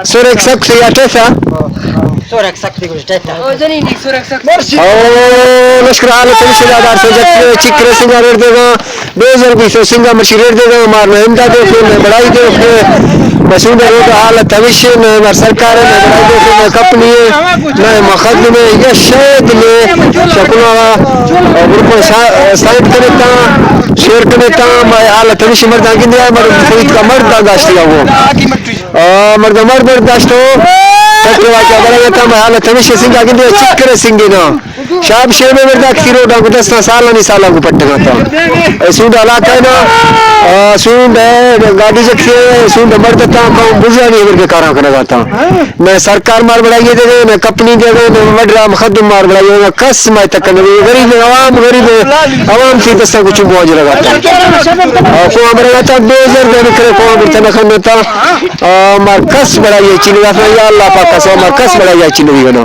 Sorek saksı ya tesa. Sorek saksı guruşteta. लश्कर हाल तमिशदार सजत चिक्र singer देगा 2020 सिंगा machine देगा मार महिंदा दे फिर बड़ाई दे मसूद रोड हाल तमिश में सरकार ने बड़ाई दे में कंपनी में मखद में ये शेद में शकुना ग्रुप साइड करता शेयर करता मैं हाल तमिश मर्दा गिंदिया मर्द फरीद का मर्द दाश्तिया वो मर्द दाश्तो तकवा क्या बड़ा था मैं हाल तमिश सिंगा गिंदिया चिक्र सिंगिना शाब शेर में मर्दा खीरो डांग 10 साल नहीं साला को पट्टे था सूंड इलाका है ना सूंड गाड़ी जखी सूंड मर्द था कौन बुझा नहीं करके कारा करेगा था मैं सरकार मार बढ़ाई दे मैं कंपनी दे मैं मडरा मुखद्दम मार बढ़ाई मैं कस मैं तक गरीब आवाम थी दस कुछ मौज लगा था को हमारे था 2000 दे करे को बर्तन खन था मार कस बढ़ाई चिली या अल्लाह पाक का मार कस बढ़ाई चिली गनो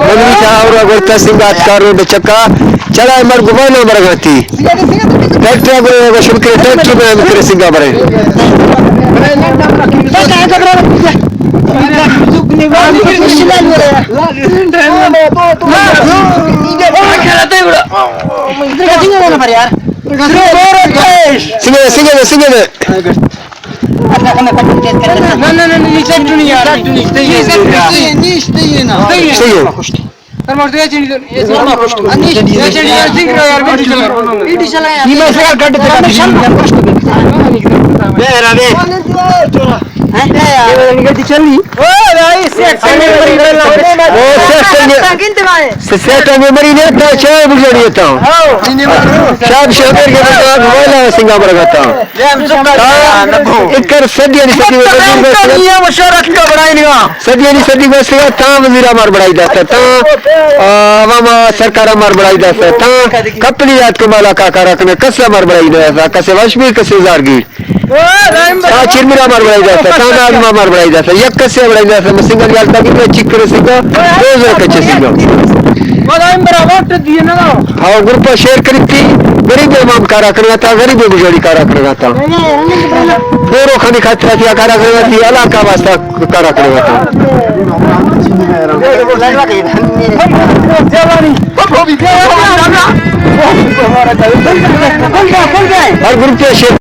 बंदी था और अगरता सिंगा कार रोड चक्का चला मर गुबाना मर गाती ट्रैक्टर को शुरू ट्रैक्टर में करे सिंगा बरे सिंगे सिंगापुर सदी मार बढ़ाई जाता सरकार मार बढ़ाई जाता कंपनी याद को माला काका रखने कसे मार बढ़ाई जाता कसे वशमी कसे जारगी चिरमिरा मार बढ़ाई जाता नागमा मार बढ़ाई जाता यक कसे बढ़ाई जाता सिंगल याद तक चिक्कर सिंगा रोज कच्चे सिंगा हाँ ग्रुप शेयर करी थी गरीब इमाम कारा करना था गरीब गुजारी कारा करना था पूरो खानी खाते थी कारा करना थी अल्लाह का वास्ता कारा करना था हर ग्रुप के शेयर